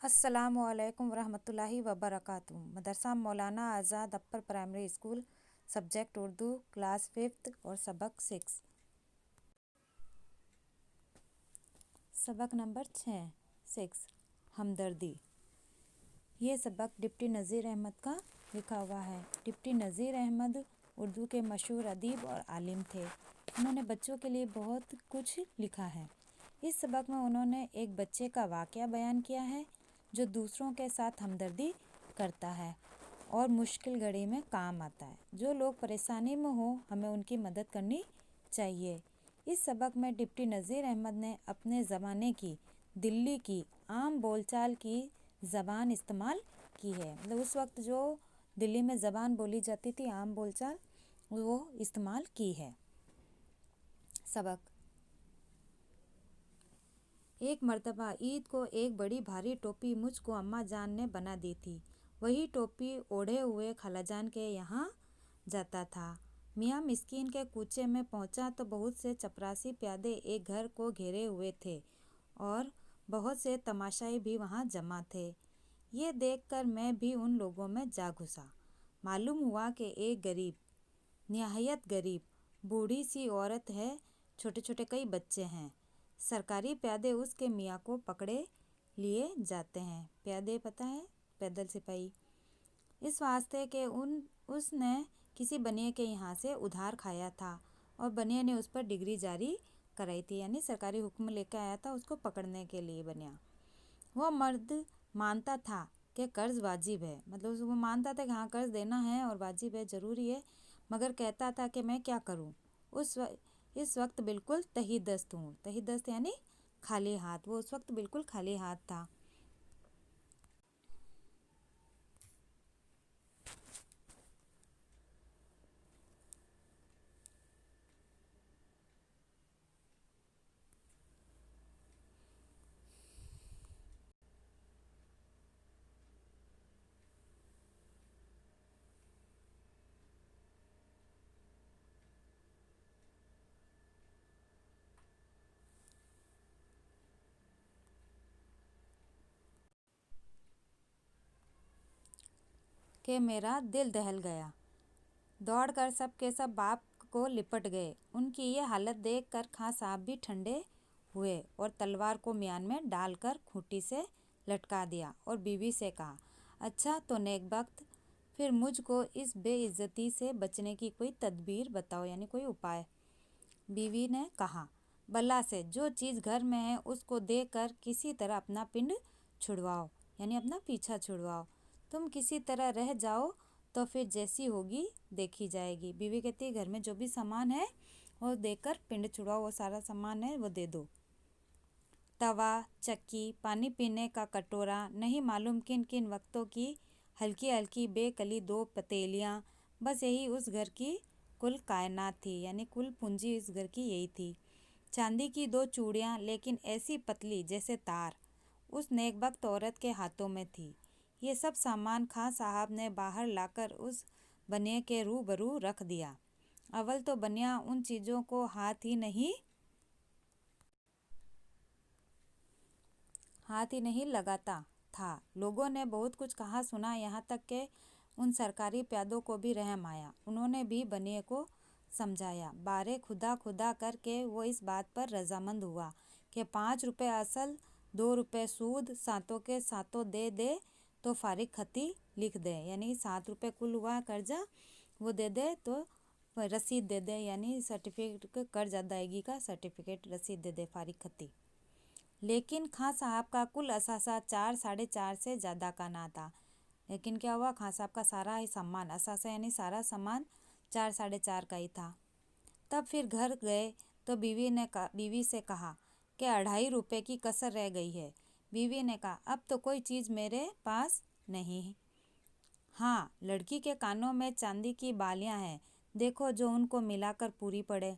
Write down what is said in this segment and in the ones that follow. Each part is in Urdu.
السلام علیکم ورحمۃ اللہ وبرکاتہ۔ مدرسہ Maulana Azad upper primary school, subject Urdu, class 5 اور سبق 6۔ سبق نمبر 6 ہمدردی۔ یہ سبق ڈپٹی نذیر احمد کا لکھا ہوا ہے۔ ڈپٹی نذیر احمد اردو کے مشہور ادیب اور عالم تھے۔ انہوں نے بچوں کے لیے بہت کچھ لکھا ہے۔ اس سبق میں انہوں نے ایک بچے کا واقعہ بیان کیا ہے جو دوسروں کے ساتھ ہمدردی کرتا ہے اور مشکل گھڑی میں کام آتا ہے۔ جو لوگ پریشانی میں ہوں ہمیں ان کی مدد کرنی چاہیے۔ اس سبق میں ڈپٹی نذیر احمد نے اپنے زمانے کی دلی کی عام بول چال کی زبان استعمال کی ہے۔ مطلب اس وقت جو دلی میں زبان بولی جاتی تھی، عام بول چال، وہ استعمال کی ہے۔ سبق: ایک مرتبہ عید کو ایک بڑی بھاری ٹوپی مجھ کو اماں جان نے بنا دی تھی۔ وہی ٹوپی اوڑھے ہوئے خالہ جان کے یہاں جاتا تھا۔ میاں مسکین کے کوچے میں پہنچا تو بہت سے چپراسی پیادے ایک گھر کو گھیرے ہوئے تھے اور بہت سے تماشائی بھی وہاں جمع تھے۔ یہ دیکھ کر میں بھی ان لوگوں میں جا گھسا۔ معلوم ہوا کہ ایک غریب، نہایت غریب، بوڑھی سی عورت ہے، چھوٹے چھوٹے کئی بچے ہیں۔ سرکاری پیادے اس کے میاں کو پکڑے لیے جاتے ہیں۔ پیادے پتہ ہے؟ پیدل سپاہی۔ اس واسطے کہ اس نے کسی بنیے کے یہاں سے ادھار کھایا تھا اور بنیے نے اس پر ڈگری جاری کرائی تھی، یعنی سرکاری حکم لے کے آیا تھا اس کو پکڑنے کے لیے بنیا۔ وہ مرد مانتا تھا کہ قرض واجب ہے، مطلب وہ مانتا تھا کہ ہاں قرض دینا ہے اور واجب ہے، ضروری ہے، مگر کہتا تھا کہ میں کیا کروں، اس وقت بالکل تہی دست ہوں۔ تہی دست یعنی خالی ہاتھ، وہ اس وقت بالکل خالی ہاتھ تھا۔ کہ میرا دل دہل گیا۔ دوڑ کر سب کے سب باپ کو لپٹ گئے۔ ان کی یہ حالت دیکھ کر خاں صاحب بھی ٹھنڈے ہوئے اور تلوار کو میان میں ڈال کر کھوٹی سے لٹکا دیا اور بیوی سے کہا، اچھا تو نیک بخت، پھر مجھ کو اس بے عزتی سے بچنے کی کوئی تدبیر بتاؤ، یعنی کوئی اپائے۔ بیوی نے کہا، بلا سے جو چیز گھر میں ہے اس کو دے کر کسی طرح اپنا پنڈ چھڑواؤ، یعنی اپنا پیچھا چھڑواؤ۔ تم کسی طرح رہ جاؤ تو پھر جیسی ہوگی دیکھی جائے گی۔ بیوی کہتی ہے گھر میں جو بھی سامان ہے وہ دے کر پنڈ چھڑواؤ، وہ سارا سامان ہے وہ دے دو۔ توا، چکی، پانی پینے کا کٹورا، نہیں معلوم کن کن وقتوں کی ہلکی ہلکی بے کلی 2 پتیلیاں، بس یہی اس گھر کی کل کائنات تھی، یعنی کل پونجی اس گھر کی یہی تھی۔ چاندی کی 2 چوڑیاں، لیکن ایسی پتلی جیسے تار، اس نیک بخت عورت کے ہاتھوں میں تھی۔ یہ سب سامان خاں صاحب نے باہر لا کر اس بنیے کے روبرو رکھ دیا۔ اول تو بنیا ان چیزوں کو ہاتھ ہی نہیں لگاتا تھا۔ لوگوں نے بہت کچھ کہا سنا، یہاں تک کہ ان سرکاری پیادوں کو بھی رحم آیا۔ انہوں نے بھی بنیے کو سمجھایا، بارے خدا خدا کر کے وہ اس بات پر رضامند ہوا کہ 5 روپے اصل، 2 روپے سود، ساتوں کے ساتوں دے دے تو فارغ خطی لکھ دے، یعنی 7 روپے کل ہوا قرضہ، وہ دے دے تو رسید دے دے، یعنی سرٹیفکیٹ قرض ادائیگی کا سرٹیفکیٹ رسید دے دے، فارغ خطی۔ لیکن خاں صاحب کا کل اثاثہ 4 ساڑھے 4 سے زیادہ کا نہ تھا۔ لیکن کیا ہوا، خاں صاحب کا سارا ہی سامان، اثاثہ یعنی سارا سامان 4 ساڑھے 4 کا ہی تھا۔ تب پھر گھر گئے تو بیوی سے کہا کہ 2.5 روپے کی کسر رہ گئی ہے۔ بیوی نے کہا، اب تو کوئی چیز میرے پاس نہیں، ہاں لڑکی کے کانوں میں چاندی کی بالیاں ہیں، دیکھو جو ان کو ملا کر پوری پڑے۔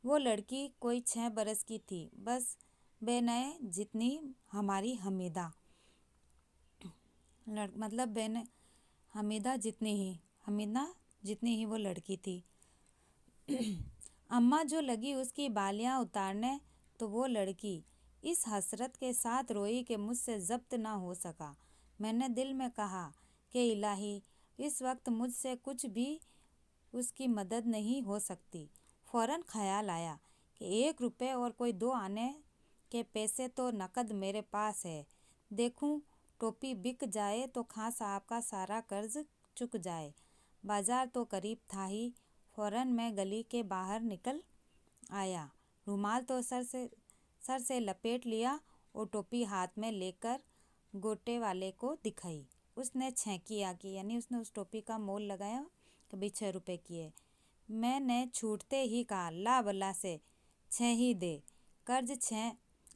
وہ لڑکی کوئی 6 برس کی تھی، بس بے نئے جتنی ہماری حمیدہ، مطلب حمیدہ جتنی ہی وہ لڑکی تھی۔ اماں جو لگی اس کی بالیاں اتارنے تو وہ لڑکی اس حسرت کے ساتھ روئی کہ مجھ سے ضبط نہ ہو سکا۔ میں نے دل میں کہا کہ الہی، اس وقت مجھ سے کچھ بھی اس کی مدد نہیں ہو سکتی۔ فوراً خیال آیا کہ 1 روپے اور کوئی 2 آنے کے پیسے تو نقد میرے پاس ہے۔ دیکھوں ٹوپی بک جائے تو خاں صاحب کا سارا قرض چک جائے۔ بازار تو قریب تھا ہی۔ فوراً میں گلی کے باہر نکل آیا، رومال تو سر سے لپیٹ لیا اور ٹوپی ہاتھ میں لے کر گوٹے والے کو دکھائی۔ اس نے 6 کی آنکی، یعنی اس نے اس ٹوپی کا مول لگایا کہ بھی 6 روپے کی ہے۔ میں نے چھوٹتے ہی کہا، لا بلا سے 6 ہی دے،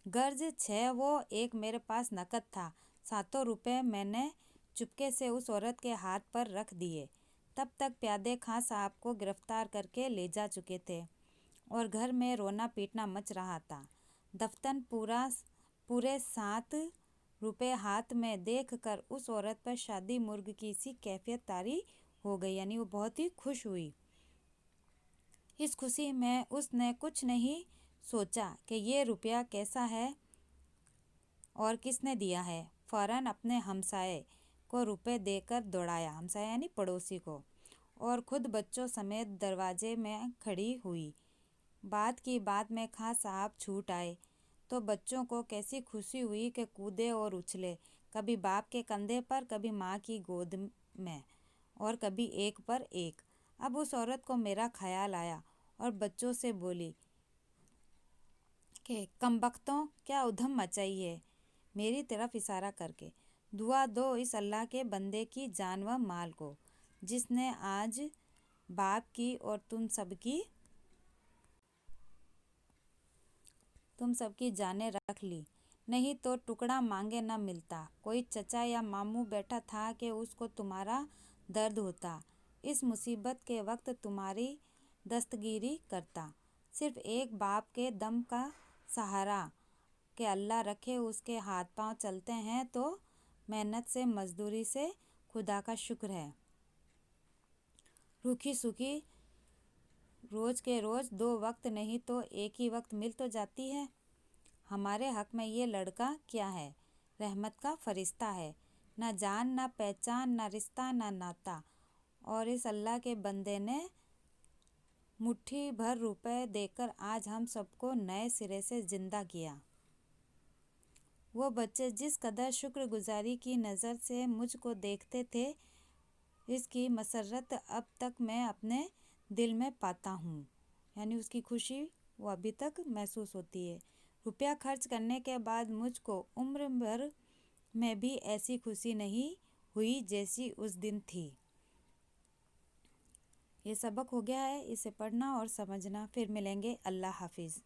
غرض 6 وہ 1 میرے پاس نقد تھا۔ 7 روپے میں نے چپکے سے اس عورت کے ہاتھ پر رکھ دیے۔ تب تک پیادے خاں صاحب کو گرفتار کر کے لے جا چکے تھے اور گھر میں رونا پیٹنا مچ رہا تھا۔ دفتن پورے 7 روپے ہاتھ میں دیکھ کر اس عورت پر شادی مرغ کی سی کیفیت طاری ہو گئی، یعنی وہ بہت ہی خوش ہوئی۔ اس خوشی میں اس نے کچھ نہیں سوچا کہ یہ روپیہ کیسا ہے اور کس نے دیا ہے۔ فوراً اپنے ہمسائے کو روپے دے کر دوڑایا، ہمسایہ یعنی پڑوسی کو، اور خود بچوں سمیت دروازے میں کھڑی ہوئی۔ بات کی بات میں خاں صاحب چھوٹ آئے تو بچوں کو کیسی خوشی ہوئی کہ کودے اور اچھلے، کبھی باپ کے کندھے پر، کبھی ماں کی گود میں، اور کبھی ایک پر ایک۔ اب اس عورت کو میرا خیال آیا اور بچوں سے بولی کہ کم بختوں، کیا ادھم مچائی ہے، میری طرف اشارہ کر کے۔ دعا دو اس اللہ کے بندے کی جان و مال کو، جس نے آج باپ کی اور تم سب کی جانیں رکھ لی، نہیں تو ٹکڑا مانگے نہ ملتا۔ کوئی چچا یا ماموں بیٹھا تھا کہ اس کو تمہارا درد ہوتا، اس مصیبت کے وقت تمہاری دستگیری کرتا۔ صرف ایک باپ کے دم کا سہارا کہ اللہ رکھے اس کے ہاتھ پاؤں چلتے ہیں تو محنت سے، مزدوری سے خدا کا شکر ہے۔ روکھی سوکھی روز کے روز 2 وقت نہیں تو 1 ہی وقت مل تو جاتی ہے۔ ہمارے حق میں یہ لڑکا کیا ہے؟ رحمت کا فرشتہ ہے، نہ جان نہ پہچان، نہ رشتہ نہ ناتا، اور اس اللہ کے بندے نے مٹھی بھر روپے دے کر آج ہم سب کو نئے سرے سے زندہ کیا۔ وہ بچے جس قدر شکر گزاری کی نظر سے مجھ کو دیکھتے تھے، اس کی مسرت اب تک میں اپنے دل میں پاتا ہوں، یعنی اس کی خوشی وہ ابھی تک محسوس ہوتی ہے۔ روپیہ خرچ کرنے کے بعد مجھ کو عمر بھر میں بھی ایسی خوشی نہیں ہوئی جیسی اس دن تھی۔ یہ سبق ہو گیا ہے، اسے پڑھنا اور سمجھنا۔ پھر ملیں گے، اللہ حافظ۔